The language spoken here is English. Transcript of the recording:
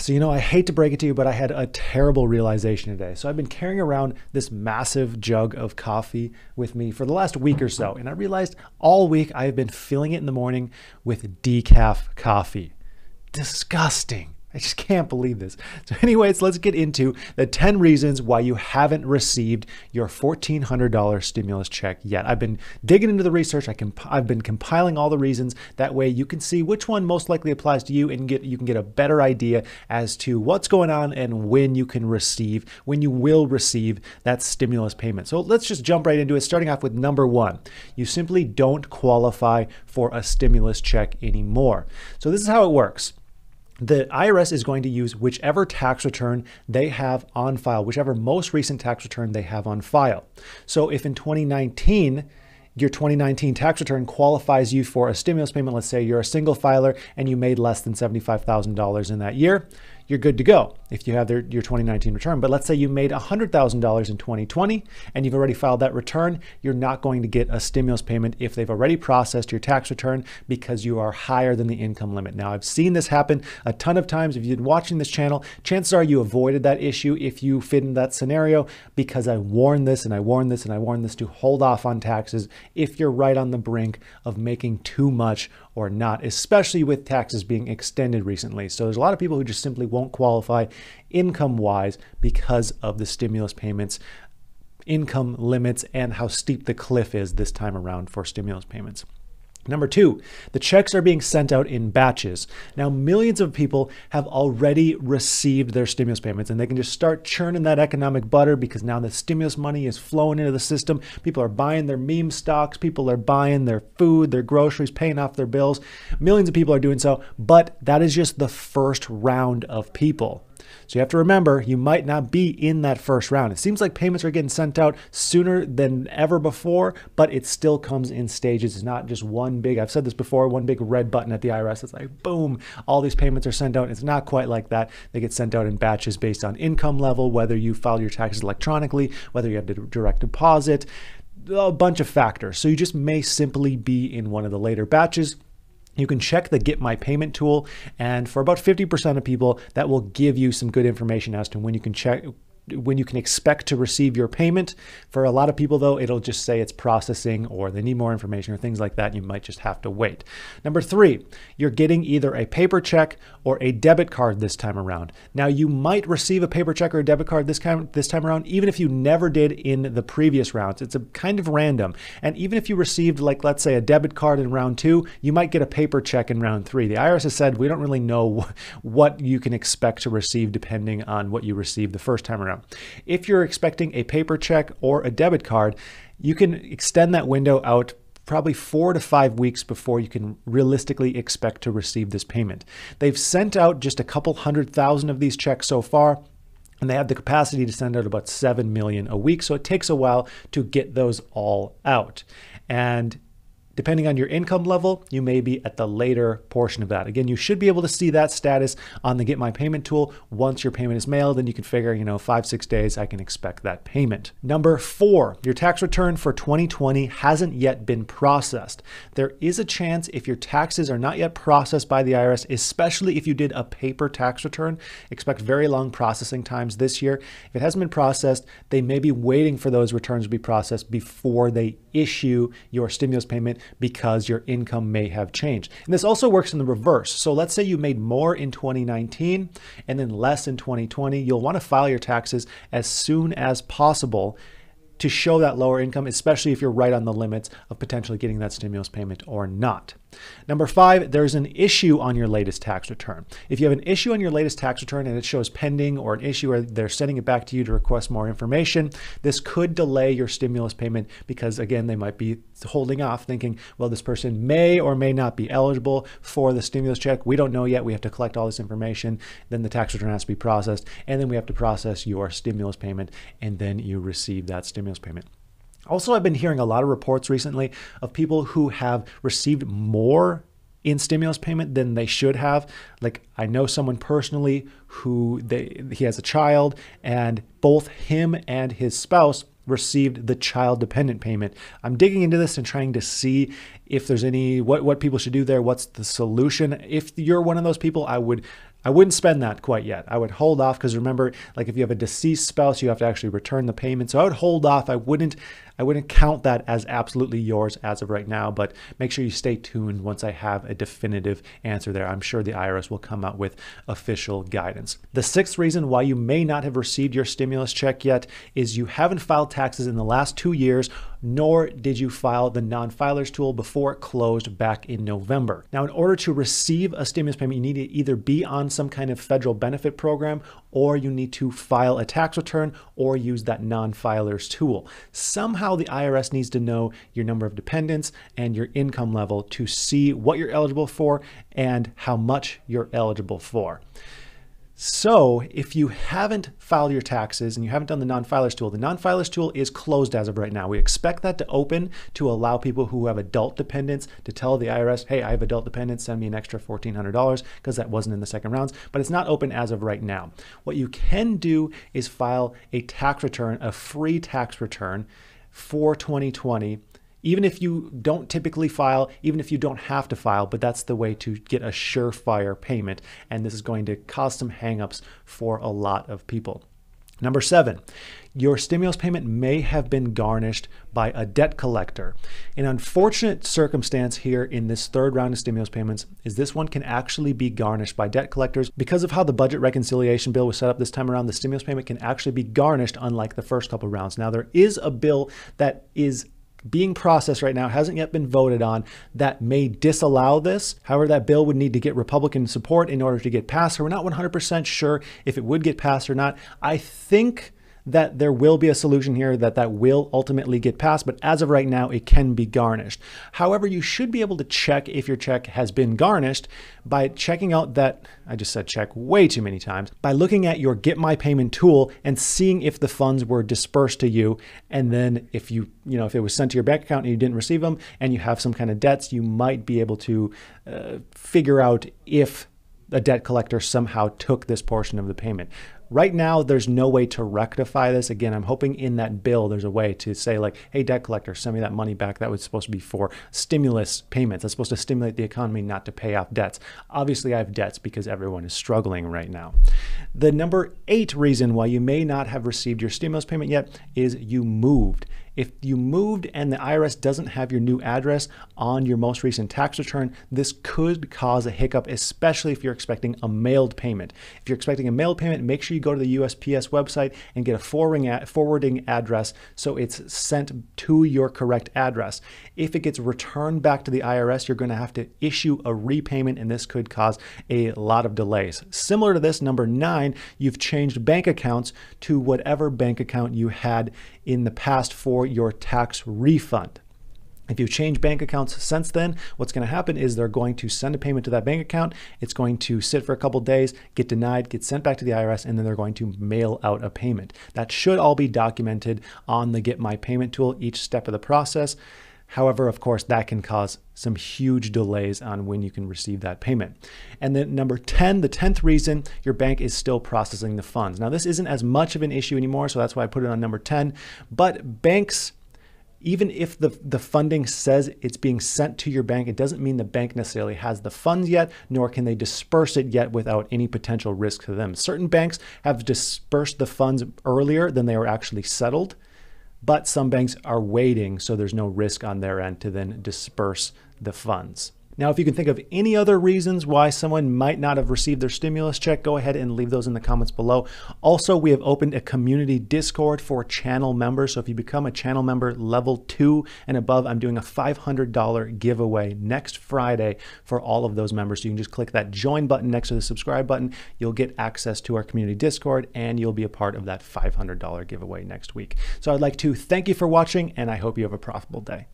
So, I hate to break it to you, but I had a terrible realization today. So I've been carrying around this massive jug of coffee with me for the last week or so. And I realized all week I have been filling it in the morning with decaf coffee. Disgusting. I just can't believe this. So anyways, let's get into the 10 reasons why you haven't received your $1,400 stimulus check yet. I've been digging into the research. I've been compiling all the reasons. That way you can see which one most likely applies to you and you can get a better idea as to what's going on and when you will receive that stimulus payment. So let's just jump right into it, starting off with number 1. You simply don't qualify for a stimulus check anymore. So this is how it works. The IRS is going to use whichever tax return they have on file, whichever most recent tax return they have on file. So if in 2019, your 2019 tax return qualifies you for a stimulus payment, let's say you're a single filer and you made less than $75,000 in that year, you're good to go if you have your 2019 return. But let's say you made $100,000 in 2020 and you've already filed that return, you're not going to get a stimulus payment if they've already processed your tax return because you are higher than the income limit. Now, I've seen this happen a ton of times. If you've been watching this channel, chances are you avoided that issue if you fit in that scenario, because I warned this and I warned this and I warned this to hold off on taxes if you're right on the brink of making too much or not, especially with taxes being extended recently. So there's a lot of people who just simply won't qualify income-wise because of the stimulus payments, income limits, and how steep the cliff is this time around for stimulus payments. Number 2, the checks are being sent out in batches. Now, millions of people have already received their stimulus payments and they can just start churning that economic butter because now the stimulus money is flowing into the system. People are buying their meme stocks. People are buying their food, their groceries, paying off their bills. Millions of people are doing so, but that is just the first round of people. So you have to remember, you might not be in that first round. It seems like payments are getting sent out sooner than ever before, but it still comes in stages. It's not just one big, I've said this before, one big red button at the IRS. It's like, boom, all these payments are sent out. It's not quite like that. They get sent out in batches based on income level, whether you file your taxes electronically, whether you have to direct deposit, a bunch of factors. So you just may simply be in one of the later batches. You can check the Get My Payment tool, and for about 50% of people, that will give you some good information as to when you can expect to receive your payment. For a lot of people though, it'll just say it's processing or they need more information or things like that. You might just have to wait. Number 3, you're getting either a paper check or a debit card this time around. Now you might receive a paper check or a debit card this time around, even if you never did in the previous rounds. It's a kind of random. And even if you received, like, let's say a debit card in round 2, you might get a paper check in round 3. The IRS has said we don't really know what you can expect to receive depending on what you received the first time around. If you're expecting a paper check or a debit card, you can extend that window out probably 4 to 5 weeks before you can realistically expect to receive this payment. They've sent out just a couple 100,000 of these checks so far, and they have the capacity to send out about 7 million a week. So it takes a while to get those all out. And depending on your income level, you may be at the later portion of that. Again, you should be able to see that status on the Get My Payment tool. Once your payment is mailed, then you can figure, 5-6 days, I can expect that payment. Number 4, your tax return for 2020 hasn't yet been processed. There is a chance if your taxes are not yet processed by the IRS, especially if you did a paper tax return, expect very long processing times this year. If it hasn't been processed, they may be waiting for those returns to be processed before they issue your stimulus payment, because your income may have changed. And this also works in the reverse. So let's say you made more in 2019 and then less in 2020. You'll want to file your taxes as soon as possible to show that lower income, especially if you're right on the limits of potentially getting that stimulus payment or not. Number 5, there's an issue on your latest tax return. If you have an issue on your latest tax return and it shows pending, or an issue where they're sending it back to you to request more information, this could delay your stimulus payment because, again, they might be holding off thinking, well, this person may or may not be eligible for the stimulus check. We don't know yet. We have to collect all this information. Then the tax return has to be processed, and then we have to process your stimulus payment, and then you receive that stimulus payment. Also, I've been hearing a lot of reports recently of people who have received more in stimulus payment than they should have. Like, I know someone personally who he has a child, and both him and his spouse received the child dependent payment. I'm digging into this and trying to see if there's any, what people should do there. What's the solution? If you're one of those people, I would I wouldn't spend that quite yet. I would hold off because remember, like if you have a deceased spouse, you have to actually return the payment. So I would hold off. I wouldn't count that as absolutely yours as of right now, but make sure you stay tuned once I have a definitive answer there. I'm sure the IRS will come out with official guidance. The sixth reason why you may not have received your stimulus check yet is you haven't filed taxes in the last 2 years, nor did you file the non-filers tool before it closed back in November. Now, in order to receive a stimulus payment, you need to either be on some kind of federal benefit program, or you need to file a tax return or use that non-filers tool. Somehow the IRS needs to know your number of dependents and your income level to see what you're eligible for and how much you're eligible for. So if you haven't filed your taxes and you haven't done the non-filers tool, the non-filers tool is closed as of right now. We expect that to open to allow people who have adult dependents to tell the IRS, hey, I have adult dependents, send me an extra $1,400 because that wasn't in the second rounds, but it's not open as of right now. What you can do is file a tax return, a free tax return for 2020. Even if you don't typically file, even if you don't have to file, but that's the way to get a surefire payment. And this is going to cause some hangups for a lot of people. Number 7, your stimulus payment may have been garnished by a debt collector. An unfortunate circumstance here in this third round of stimulus payments is this one can actually be garnished by debt collectors. Because of how the budget reconciliation bill was set up this time around, the stimulus payment can actually be garnished unlike the first couple rounds. Now, there is a bill that is being processed right now, hasn't yet been voted on, that may disallow this. However, that bill would need to get Republican support in order to get passed. So we're not 100% sure if it would get passed or not. I think that there will be a solution here that will ultimately get passed, but as of right now, it can be garnished. However, you should be able to check if your check has been garnished by checking out that, I just said check way too many times, by looking at your Get My Payment tool and seeing if the funds were dispersed to you. And then if if it was sent to your bank account and you didn't receive them and you have some kind of debts, you might be able to figure out if a debt collector somehow took this portion of the payment. Right now, there's no way to rectify this. Again, I'm hoping in that bill, there's a way to say like, hey, debt collector, send me that money back. That was supposed to be for stimulus payments. That's supposed to stimulate the economy, not to pay off debts. Obviously, I have debts because everyone is struggling right now. The number 8 reason why you may not have received your stimulus payment yet is you moved. If you moved and the IRS doesn't have your new address on your most recent tax return, this could cause a hiccup, especially if you're expecting a mailed payment. If you're expecting a mailed payment, make sure you go to the USPS website and get a forwarding address so it's sent to your correct address. If it gets returned back to the IRS, you're going to have to issue a repayment, and this could cause a lot of delays. Similar to this, number 9, you've changed bank accounts to whatever bank account you had in the past for your tax refund. If you've changed bank accounts since then, what's going to happen is they're going to send a payment to that bank account. It's going to sit for a couple days, get denied, get sent back to the IRS, and then they're going to mail out a payment. That should all be documented on the Get My Payment tool, each step of the process. However, of course, that can cause some huge delays on when you can receive that payment. And then number 10, the 10th reason, your bank is still processing the funds. Now, this isn't as much of an issue anymore, so that's why I put it on number 10. But banks, even if the funding says it's being sent to your bank, it doesn't mean the bank necessarily has the funds yet, nor can they disperse it yet without any potential risk to them. Certain banks have dispersed the funds earlier than they were actually settled, but some banks are waiting, so there's no risk on their end to then disperse the funds. Now, if you can think of any other reasons why someone might not have received their stimulus check, go ahead and leave those in the comments below. Also, we have opened a community Discord for channel members. So if you become a channel member level 2 and above, I'm doing a $500 giveaway next Friday for all of those members. So you can just click that join button next to the subscribe button. You'll get access to our community Discord, and you'll be a part of that $500 giveaway next week. So I'd like to thank you for watching, and I hope you have a profitable day.